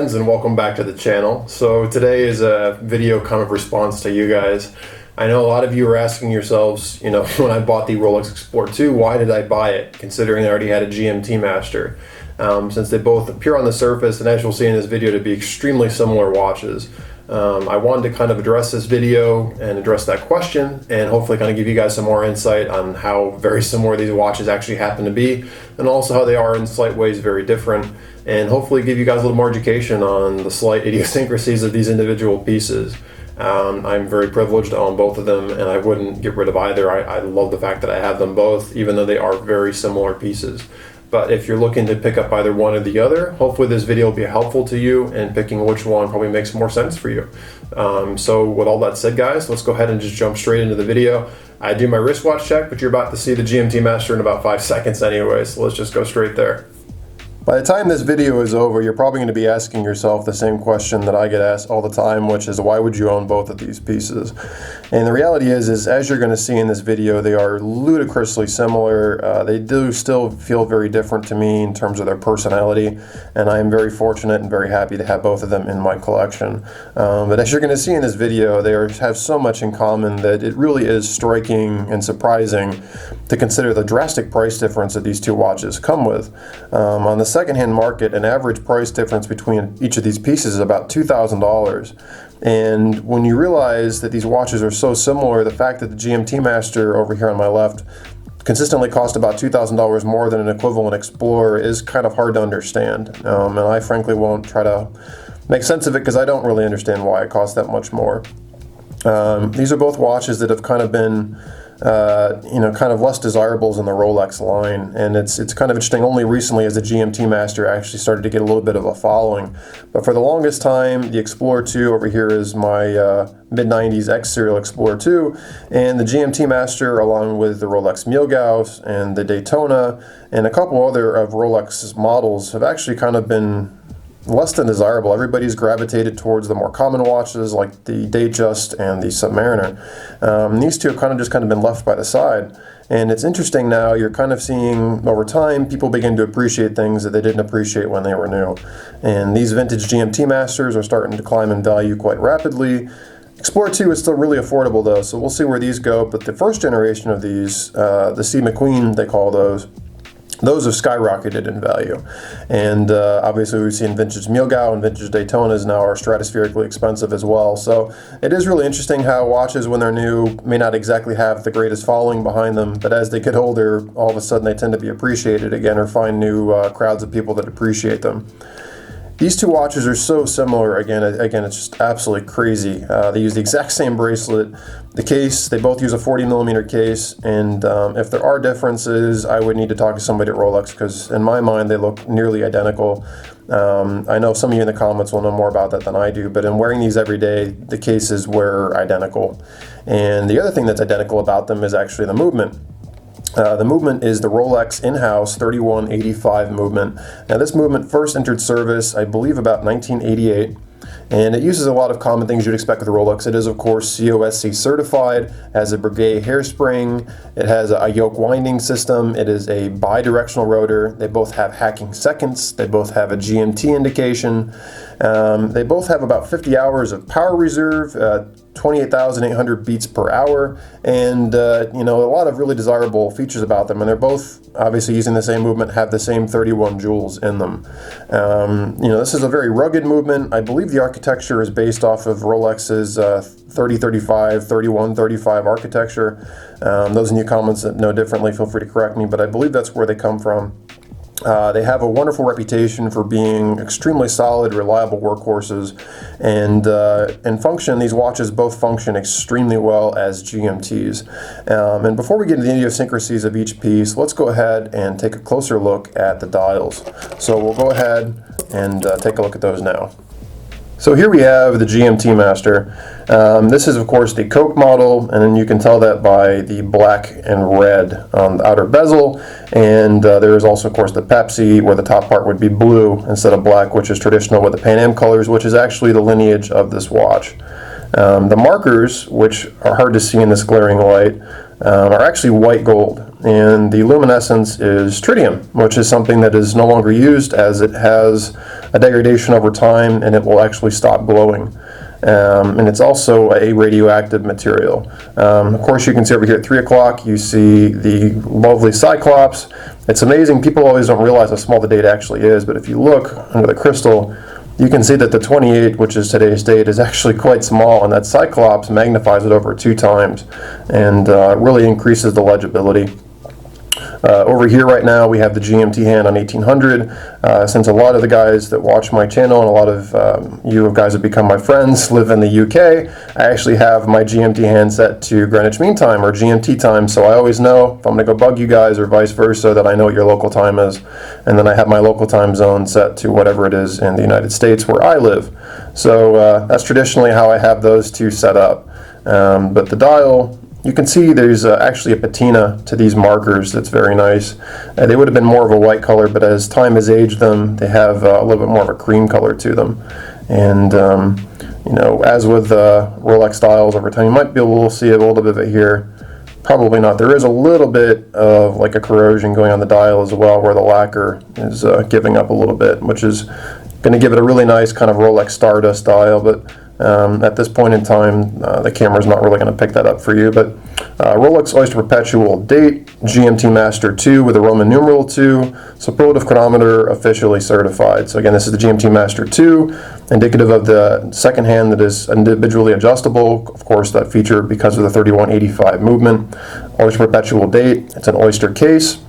friends, and welcome back to the channel. So today is a video kind of response to you guys. I know a lot of you are asking yourselves, when I bought the Rolex Explorer II, why did I buy it, considering I already had a GMT Master? Since they both appear on the surface, and as you'll see in this video, to be extremely similar watches. I wanted to kind of address this video and address that question, and hopefully kind of give you guys some more insight on how very similar these watches actually happen to be, and also how they are in slight ways very different, and hopefully give you guys a little more education on the slight idiosyncrasies of these individual pieces. I'm very privileged to own both of them, and I wouldn't get rid of either. I love the fact that I have them both, even though they are very similar pieces. But if you're looking to pick up either one or the other, hopefully this video will be helpful to you, and picking which one probably makes more sense for you. So with all that said, guys, let's go ahead and just jump straight into the video. I do my wristwatch check, but you're about to see the GMT Master in about 5 seconds anyway, so let's just go straight there. By the time this video is over, you're probably going to be asking yourself the same question that I get asked all the time, which is, why would you own both of these pieces? And the reality is as you're going to see in this video, they are ludicrously similar. They do still feel very different to me in terms of their personality, and I am very fortunate and very happy to have both of them in my collection. But as you're going to see in this video, they have so much in common that it really is striking and surprising to consider the drastic price difference that these two watches come with. On the secondhand market, an average price difference between each of these pieces is about $2,000. And when you realize that these watches are so similar, the fact that the GMT Master over here on my left consistently cost about $2,000 more than an equivalent Explorer is kind of hard to understand. And I frankly won't try to make sense of it, because I don't really understand why it costs that much more. These are both watches that have kind of been kind of less desirables in the Rolex line, and it's kind of interesting. Only recently has the GMT Master actually started to get a little bit of a following, but for the longest time, the Explorer II over here is my mid-90s X serial Explorer II, and the GMT Master, along with the Rolex Milgauss and the Daytona and a couple other of Rolex's models, have actually kind of been less than desirable. Everybody's gravitated towards the more common watches like the Datejust and the Submariner. These two have kind of been left by the side. And it's interesting now, you're kind of seeing over time people begin to appreciate things that they didn't appreciate when they were new. And these vintage GMT Masters are starting to climb in value quite rapidly. Explorer II is still really affordable though, so we'll see where these go. But the first generation of these, the C. McQueen they call those have skyrocketed in value. And obviously we've seen vintage Milgauss and vintage Daytonas now are stratospherically expensive as well. So it is really interesting how watches, when they're new, may not exactly have the greatest following behind them, but as they get older, all of a sudden they tend to be appreciated again, or find new crowds of people that appreciate them. These two watches are so similar, again, it's just absolutely crazy. They use the exact same bracelet. The case, they both use a 40mm case, and if there are differences, I would need to talk to somebody at Rolex, because in my mind they look nearly identical. I know some of you in the comments will know more about that than I do, but in wearing these every day, the cases were identical. And the other thing that's identical about them is actually the movement. The movement is the Rolex in-house 3185 movement. Now this movement first entered service, I believe, about 1988. And it uses a lot of common things you'd expect with the Rolex. It is, of course, COSC certified, has a Piguet hairspring, it has a yoke winding system, it is a bi-directional rotor, they both have hacking seconds, they both have a GMT indication, they both have about 50 hours of power reserve, 28,800 beats per hour, and a lot of really desirable features about them. And they're both obviously using the same movement, have the same 31 jewels in them. This is a very rugged movement. I believe the architecture is based off of Rolex's 3035, 3135 architecture. Those in you comments that know differently, feel free to correct me, but I believe that's where they come from. They have a wonderful reputation for being extremely solid, reliable workhorses, and in function, these watches both function extremely well as GMTs. And before we get into the idiosyncrasies of each piece, let's go ahead and take a closer look at the dials. So we'll go ahead and take a look at those now. So here we have the GMT Master. This is, of course, the Coke model, and then you can tell that by the black and red on the outer bezel. And there is also, of course, the Pepsi, where the top part would be blue instead of black, which is traditional with the Pan Am colors, which is actually the lineage of this watch. The markers, which are hard to see in this glaring light, are actually white gold, and the luminescence is tritium, which is something that is no longer used as it has a degradation over time and it will actually stop glowing. And it's also a radioactive material. Of course, you can see over here at 3 o'clock, you see the lovely Cyclops. It's amazing, people always don't realize how small the date actually is, but if you look under the crystal, you can see that the 28, which is today's date, is actually quite small, and that Cyclops magnifies it over 2 times and really increases the legibility. Over here right now we have the GMT hand on 1800. Since a lot of the guys that watch my channel and a lot of you guys have become my friends live in the UK, I actually have my GMT hand set to Greenwich Mean Time or GMT time, so I always know if I'm going to go bug you guys or vice versa that I know what your local time is, and then I have my local time zone set to whatever it is in the United States where I live. So that's traditionally how I have those two set up. But the dial, you can see there's actually a patina to these markers that's very nice. They would have been more of a white color, but as time has aged them, they have a little bit more of a cream color to them. And you know, as with Rolex dials over time, you might be able to see a little bit of it here. Probably not. There is a little bit of like a corrosion going on the dial as well, where the lacquer is giving up a little bit, which is going to give it a really nice kind of Rolex Stardust dial, but at this point in time, the camera's not really going to pick that up for you. But Rolex Oyster Perpetual date, GMT Master II with a Roman numeral 2, superlative chronometer officially certified. So again, this is the GMT Master II, indicative of the second hand that is individually adjustable. Of course, that feature because of the 3185 movement. Oyster Perpetual date, it's an Oyster case.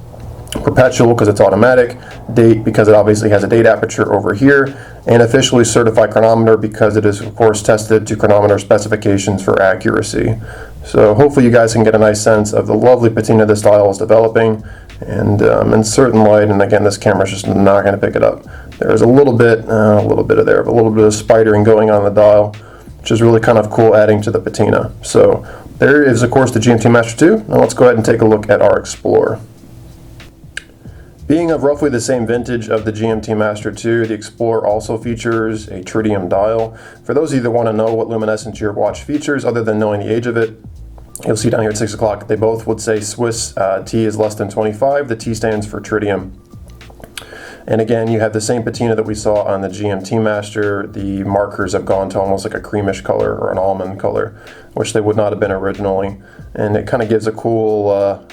Perpetual because it's automatic, date because it obviously has a date aperture over here, and officially certified chronometer because it is of course tested to chronometer specifications for accuracy. So hopefully you guys can get a nice sense of the lovely patina this dial is developing, and in certain light, and again this camera's just not going to pick it up. There's a little bit of there, but a little bit of spidering going on the dial, which is really kind of cool, adding to the patina. So there is of course the GMT Master II. Now let's go ahead and take a look at our Explorer. Being of roughly the same vintage of the GMT Master II, the Explorer also features a Tritium Dial. For those of you that want to know what luminescence your watch features, other than knowing the age of it, you'll see down here at 6 o'clock, they both would say Swiss T is less than 25. The T stands for Tritium. And again, you have the same patina that we saw on the GMT Master. The markers have gone to almost like a creamish color or an almond color, which they would not have been originally. And it kind of gives a cool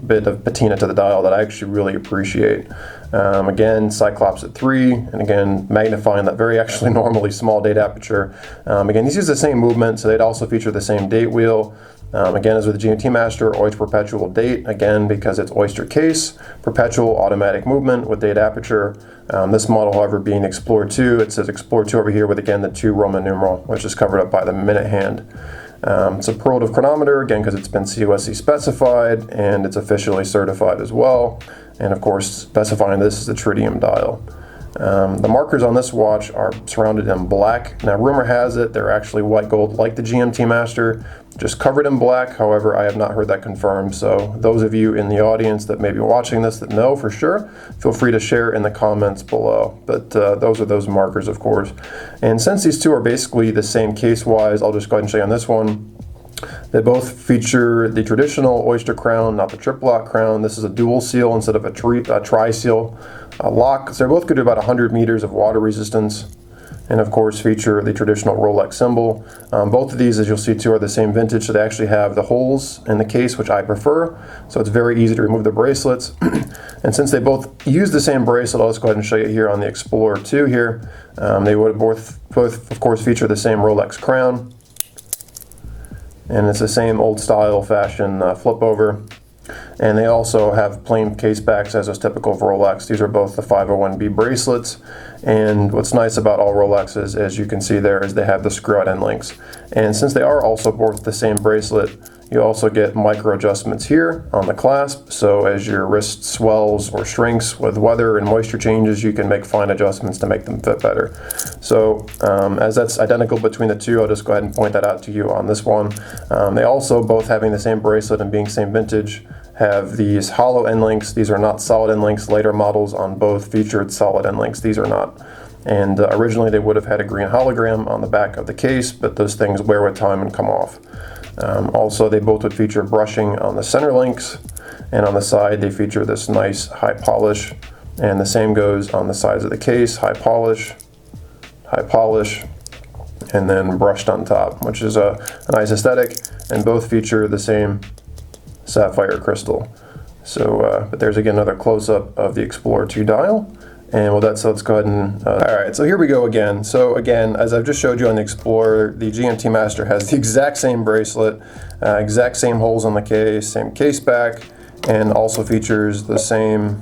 bit of patina to the dial that I actually really appreciate. Again, Cyclops at 3, and again, magnifying that very actually normally small date aperture. Again, these use the same movement, so they'd also feature the same date wheel. Again, as with the GMT Master, Oyster Perpetual date, again, because it's Oyster case, perpetual automatic movement with date aperture. This model, however, being Explorer II, it says Explorer II over here with, again, the 2 Roman numeral, which is covered up by the minute hand. It's a superlative chronometer, again, because it's been COSC specified, and it's officially certified as well. And of course, specifying this is the Tritium Dial. The markers on this watch are surrounded in black. Now, rumor has it they're actually white gold like the GMT Master, just covered in black. However, I have not heard that confirmed. So those of you in the audience that may be watching this that know for sure, feel free to share in the comments below. But those are those markers, of course. And since these two are basically the same case-wise, I'll just go ahead and show you on this one. They both feature the traditional Oyster crown, not the triple lock crown. This is a dual seal instead of a tri-seal lock. So they're both good to about 100 meters of water resistance, and of course feature the traditional Rolex symbol. Both of these, as you'll see too, are the same vintage, so they actually have the holes in the case, which I prefer, so it's very easy to remove the bracelets. And since they both use the same bracelet, I'll just go ahead and show you here on the Explorer II here. They would both of course feature the same Rolex crown, and it's the same old style fashion flip over. And they also have plain case backs as is typical of Rolex. These are both the 501B bracelets. And what's nice about all Rolexes, as you can see there, is they have the screw-out end links. And since they are also both the same bracelet, you also get micro adjustments here on the clasp. So as your wrist swells or shrinks with weather and moisture changes, you can make fine adjustments to make them fit better. So as that's identical between the two, I'll just go ahead and point that out to you on this one. They also, both having the same bracelet and being same vintage, have these hollow end links. These are not solid end links. Later models on both featured solid end links. These are not. And originally they would have had a green hologram on the back of the case, but those things wear with time and come off. Also, they both would feature brushing on the center links, and on the side they feature this nice high polish, and the same goes on the sides of the case, high polish, and then brushed on top, which is a nice aesthetic, and both feature the same sapphire crystal. So, but there's again another close-up of the Explorer II dial. And with that said, let's go ahead and, alright, so here we go again. So again, as I've just showed you on the Explorer, the GMT Master has the exact same bracelet, exact same holes on the case, same case back, and also features the same,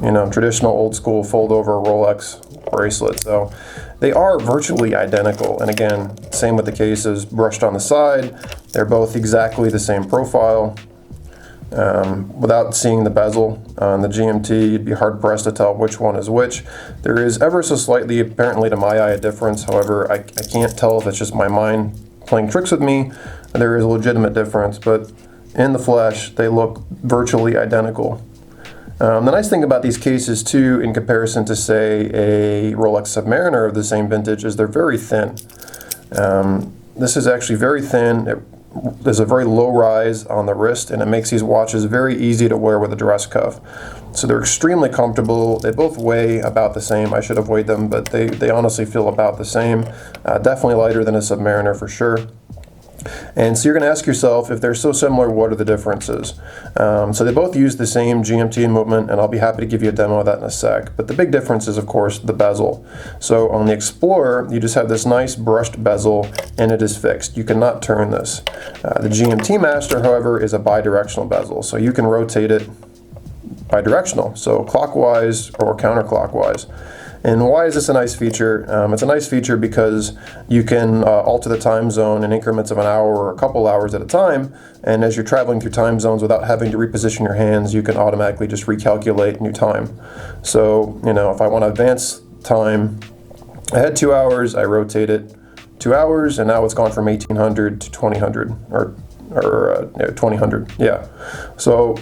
you know, traditional old school fold over Rolex bracelet. So they are virtually identical. And again, same with the cases, brushed on the side. They're both exactly the same profile. Without seeing the bezel on the GMT, you'd be hard pressed to tell which one is which. There is ever so slightly, apparently to my eye, a difference. However, I can't tell if it's just my mind playing tricks with me. There is a legitimate difference, but in the flesh, they look virtually identical. The nice thing about these cases too, in comparison to say a Rolex Submariner of the same vintage, is they're very thin. This is actually very thin. There's a very low rise on the wrist, and it makes these watches very easy to wear with a dress cuff. So they're extremely comfortable. They both weigh about the same. I should have weighed them, but they honestly feel about the same. Definitely lighter than a Submariner for sure. And so you're going to ask yourself, if they're so similar, what are the differences? So they both use the same GMT movement, and I'll be happy to give you a demo of that in a sec. But the big difference is, of course, the bezel. So on the Explorer, you just have this nice brushed bezel, and it is fixed. You cannot turn this. The GMT Master, however, is a bidirectional bezel, so you can rotate it bidirectional, so clockwise or counterclockwise. And why is this a nice feature? It's a nice feature because you can alter the time zone in increments of an hour or a couple hours at a time, and as you're traveling through time zones without having to reposition your hands, you can automatically just recalculate new time. So, you know, if I want to advance time, I had 2 hours, I rotate it 2 hours, and now it's gone from 1800 to 2000, or 2000, yeah. So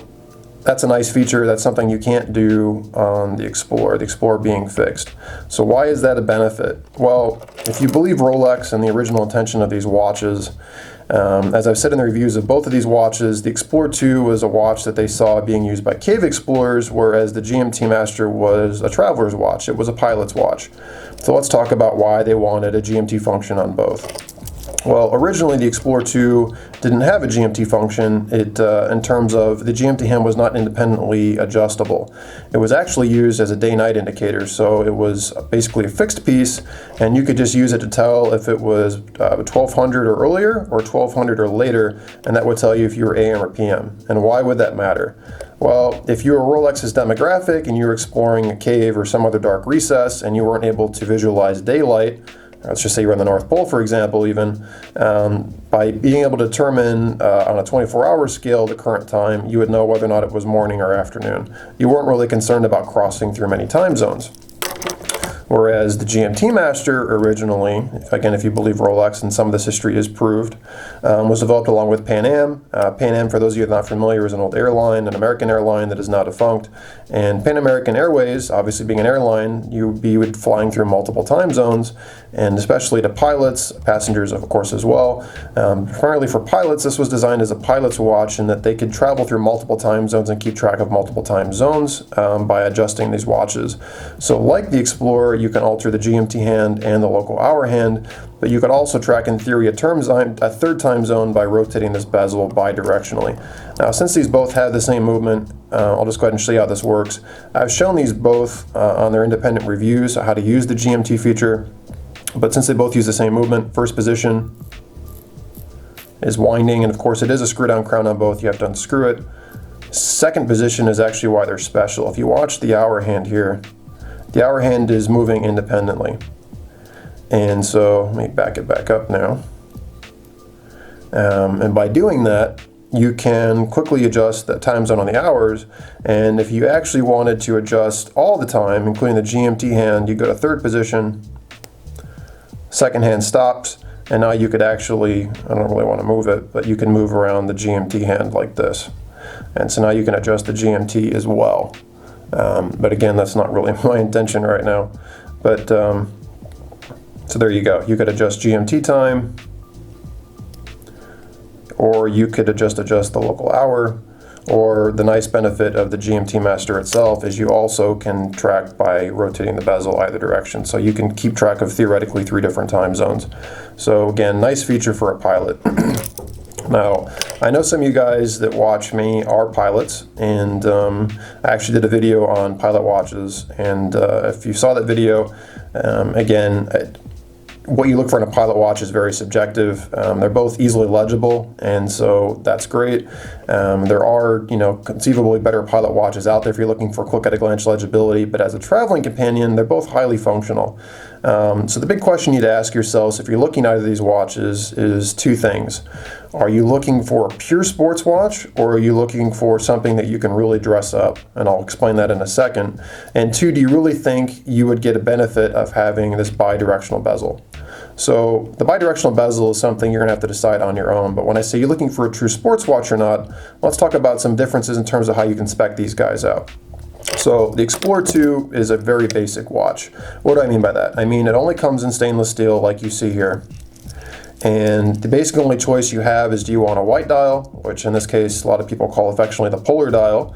that's a nice feature. That's something you can't do on the Explorer being fixed. So why is that a benefit? Well, if you believe Rolex and the original intention of these watches, as I've said in the reviews of both of these watches, the Explorer II was a watch that they saw being used by cave explorers, whereas the GMT Master was a traveler's watch. It was a pilot's watch. So let's talk about why they wanted a GMT function on both. Well, originally the Explorer II didn't have a GMT function. In terms of the GMT hand was not independently adjustable. It was actually used as a day-night indicator, so it was basically a fixed piece, and you could just use it to tell if it was 1200 or earlier or 1200 or later, and that would tell you if you were AM or PM. And why would that matter? Well, if you were Rolex's demographic and you were exploring a cave or some other dark recess and you weren't able to visualize daylight, let's just say you're on the North Pole, for example, even, by being able to determine on a 24-hour scale the current time, you would know whether or not it was morning or afternoon. You weren't really concerned about crossing through many time zones. Whereas the GMT Master originally, again, if you believe Rolex, and some of this history is proved, was developed along with Pan Am. Pan Am, for those of you not familiar, is an old airline, an American airline that is now defunct. And Pan American Airways, obviously being an airline, you'd be flying through multiple time zones, and especially to pilots, passengers, of course, as well. Primarily for pilots, this was designed as a pilot's watch, in that they could travel through multiple time zones and keep track of multiple time zones by adjusting these watches. So like the Explorer, you can alter the GMT hand and the local hour hand, but you could also track, in theory, a third time zone by rotating this bezel bidirectionally. Now, since these both have the same movement, I'll just go ahead and show you how this works. I've shown these both on their independent reviews, how to use the GMT feature, but since they both use the same movement, first position is winding, and of course it is a screw-down crown on both, you have to unscrew it. Second position is actually why they're special. If you watch the hour hand here, the hour hand is moving independently. And so, let me back it back up now. And by doing that, you can quickly adjust the time zone on the hours. And if you actually wanted to adjust all the time, including the GMT hand, you go to third position, second hand stops, and now you could actually, I don't really want to move it, but you can move around the GMT hand like this. And so now you can adjust the GMT as well. But again, that's not really my intention right now. But so there you go. You could adjust GMT time, or you could just adjust the local hour, or the nice benefit of the GMT Master itself is you also can track by rotating the bezel either direction. So you can keep track of theoretically 3 different time zones. So again, nice feature for a pilot. Now, I know some of you guys that watch me are pilots, and I actually did a video on pilot watches, and if you saw that video, again, what you look for in a pilot watch is very subjective. They're both easily legible, and so that's great. There are, conceivably better pilot watches out there if you're looking for quick at a glance legibility, but as a traveling companion, they're both highly functional. So the big question you need to ask yourselves if you're looking at either of these watches is 2 things. Are you looking for a pure sports watch, or are you looking for something that you can really dress up? And I'll explain that in a second. And 2, do you really think you would get a benefit of having this bi-directional bezel? So the bi-directional bezel is something you're going to have to decide on your own. But when I say you're looking for a true sports watch or not, let's talk about some differences in terms of how you can spec these guys out. So the Explorer II is a very basic watch. What do I mean by that? I mean it only comes in stainless steel like you see here. And the basic only choice you have is, do you want a white dial, which in this case a lot of people call affectionately the polar dial,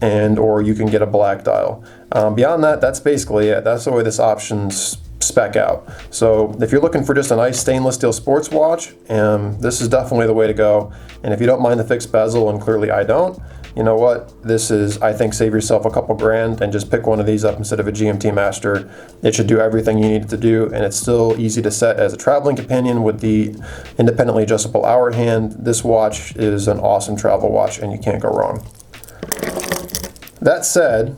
and or you can get a black dial. Beyond that, that's basically it. That's the way this option's spec out. So if you're looking for just a nice stainless steel sports watch, this is definitely the way to go. And if you don't mind the fixed bezel, and clearly I don't, you know what, this is, I think, save yourself a couple grand and just pick one of these up instead of a GMT Master. It should do everything you need it to do, and it's still easy to set as a traveling companion with the independently adjustable hour hand. This watch is an awesome travel watch, and you can't go wrong. That said,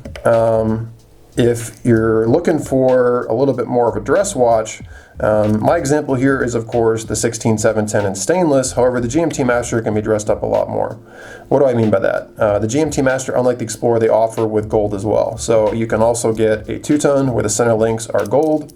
if you're looking for a little bit more of a dress watch, my example here is, of course, the 16710 in stainless. However, the GMT Master can be dressed up a lot more. What do I mean by that? The GMT Master, unlike the Explorer, they offer with gold as well. So you can also get a two-tone where the center links are gold,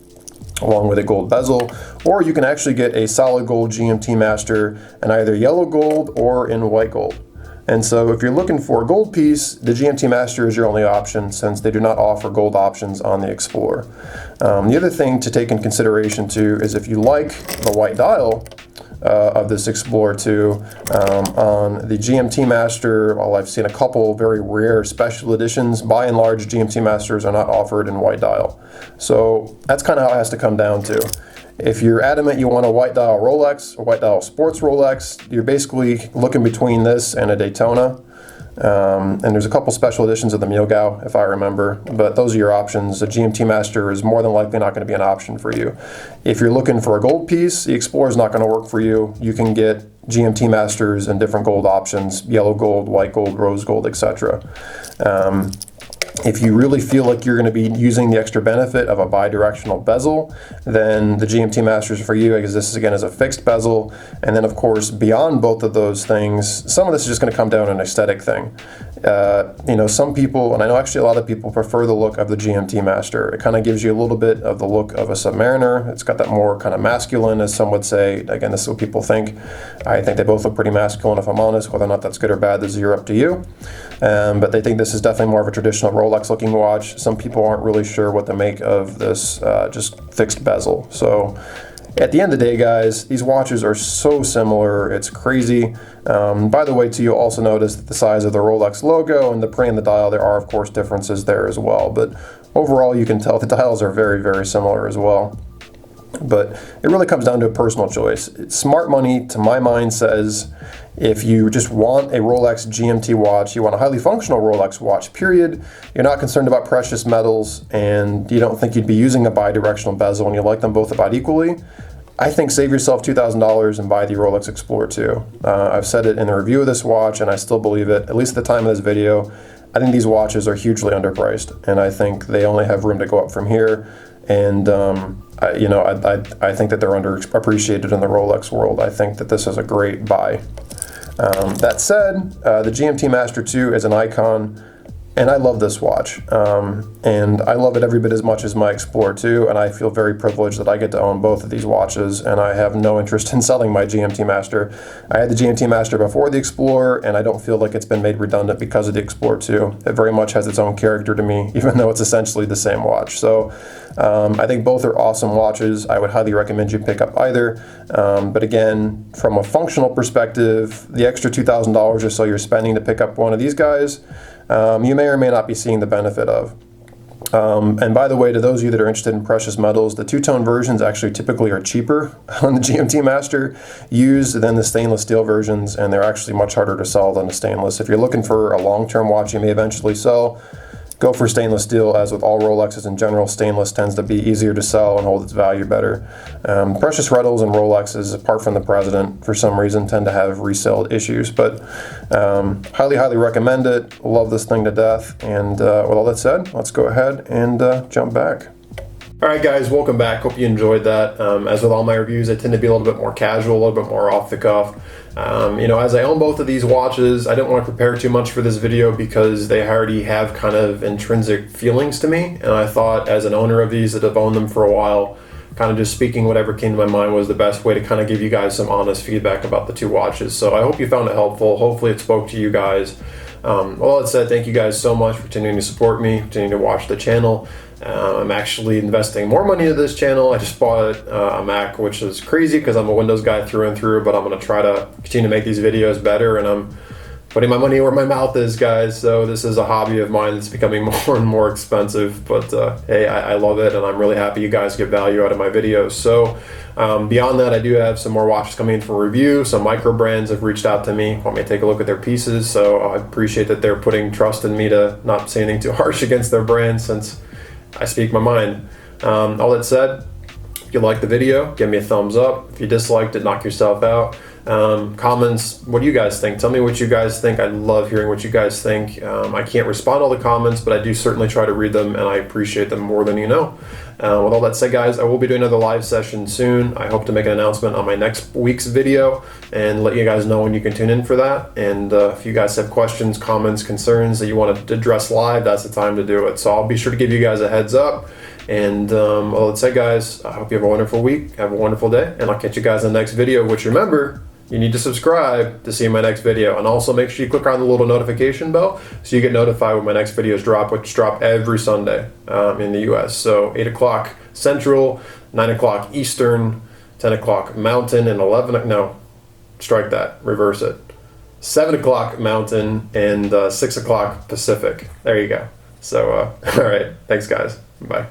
along with a gold bezel, or you can actually get a solid gold GMT Master in either yellow gold or in white gold. And so if you're looking for a gold piece, the GMT Master is your only option, since they do not offer gold options on the Explorer. The other thing to take in consideration too is if you like the white dial of this Explorer II, on the GMT Master, while I've seen a couple very rare special editions, by and large GMT Masters are not offered in white dial. So that's kind of how it has to come down to. If you're adamant you want a white dial Rolex, a white dial sports Rolex, you're basically looking between this and a Daytona. And there's a couple special editions of the Milgauw, if I remember, but those are your options. The GMT Master is more than likely not going to be an option for you. If you're looking for a gold piece, the Explorer is not going to work for you. You can get GMT Masters and different gold options, yellow gold, white gold, rose gold, etc. If you really feel like you're going to be using the extra benefit of a bi-directional bezel, then the GMT Master is for you, because this again is a fixed bezel. And then of course, beyond both of those things, some of this is just going to come down to an aesthetic thing. Some people, and I know actually a lot of people, prefer the look of the GMT Master. It kind of gives you a little bit of the look of a Submariner. It's got that more kind of masculine, as some would say. Again, this is what people think. I think they both look pretty masculine, if I'm honest. Whether or not that's good or bad, this is up to you. But they think this is definitely more of a traditional Rolex looking watch. Some people aren't really sure what to make of this just fixed bezel. So at the end of the day, guys, these watches are so similar, it's crazy. By the way, too, you'll also notice that the size of the Rolex logo and the print and the dial, there are of course differences there as well, but overall you can tell the dials are very, very similar as well. But it really comes down to a personal choice. Smart money, to my mind, says if you just want a Rolex GMT watch, you want a highly functional Rolex watch, period, you're not concerned about precious metals, and you don't think you'd be using a bi-directional bezel and you like them both about equally, I think save yourself $2,000 and buy the Rolex Explorer II. I've said it in the review of this watch, and I still believe it, at least at the time of this video. I think these watches are hugely underpriced, and I think they only have room to go up from here. And I think that they're underappreciated in the Rolex world. I think that this is a great buy. That said, the GMT Master II is an icon. And I love this watch, and I love it every bit as much as my Explorer II, and I feel very privileged that I get to own both of these watches, and I have no interest in selling my GMT Master. I had the GMT Master before the Explorer, and I don't feel like it's been made redundant because of the Explorer II. It very much has its own character to me, even though it's essentially the same watch. So I think both are awesome watches. I would highly recommend you pick up either. But again, from a functional perspective, the extra $2,000 or so you're spending to pick up one of these guys, you may or may not be seeing the benefit of. And by the way, to those of you that are interested in precious metals, the two-tone versions actually typically are cheaper on the GMT Master used than the stainless steel versions, and they're actually much harder to sell than the stainless. If you're looking for a long-term watch you may eventually sell, go for stainless steel. As with all Rolexes in general, stainless tends to be easier to sell and hold its value better. Precious metals and Rolexes, apart from the president, for some reason tend to have resale issues, but highly recommend it. Love this thing to death. And with all that said, let's go ahead and jump back. Alright guys, welcome back. Hope you enjoyed that. As with all my reviews, I tend to be a little bit more casual, a little bit more off the cuff. As I own both of these watches, I didn't want to prepare too much for this video because they already have kind of intrinsic feelings to me, and I thought as an owner of these that have owned them for a while, kind of just speaking whatever came to my mind was the best way to kind of give you guys some honest feedback about the two watches. So I hope you found it helpful. Hopefully it spoke to you guys. All that said, thank you guys so much for continuing to support me, continuing to watch the channel. I'm actually investing more money into this channel. I just bought a Mac, which is crazy because I'm a Windows guy through and through, but I'm going to try to continue to make these videos better, and I'm putting my money where my mouth is, guys. So this is a hobby of mine that's becoming more and more expensive, but hey, I love it, and I'm really happy you guys get value out of my videos. So beyond that, I do have some more watches coming in for review. Some micro brands have reached out to me, want me to take a look at their pieces, so I appreciate that they're putting trust in me to not say anything too harsh against their brand, since I speak my mind. All that said, if you liked the video, give me a thumbs up. If you disliked it, knock yourself out. Comments, what do you guys think? Tell me what you guys think. I love hearing what you guys think. I can't respond to all the comments, but I do certainly try to read them, and I appreciate them more than you know. With all that said, guys, I will be doing another live session soon. I hope to make an announcement on my next week's video and let you guys know when you can tune in for that. And if you guys have questions, comments, concerns that you want to address live, that's the time to do it. So I'll be sure to give you guys a heads up. And all that said, guys, I hope you have a wonderful week, have a wonderful day, and I'll catch you guys in the next video, which, remember, you need to subscribe to see my next video, and also make sure you click on the little notification bell so you get notified when my next videos drop, which drop every Sunday in the US. So 8 o'clock Central, 9 o'clock Eastern, 10 o'clock Mountain, and 11, no, strike that, reverse it. 7 o'clock Mountain and 6 o'clock Pacific. There you go. So, all right, thanks guys, bye.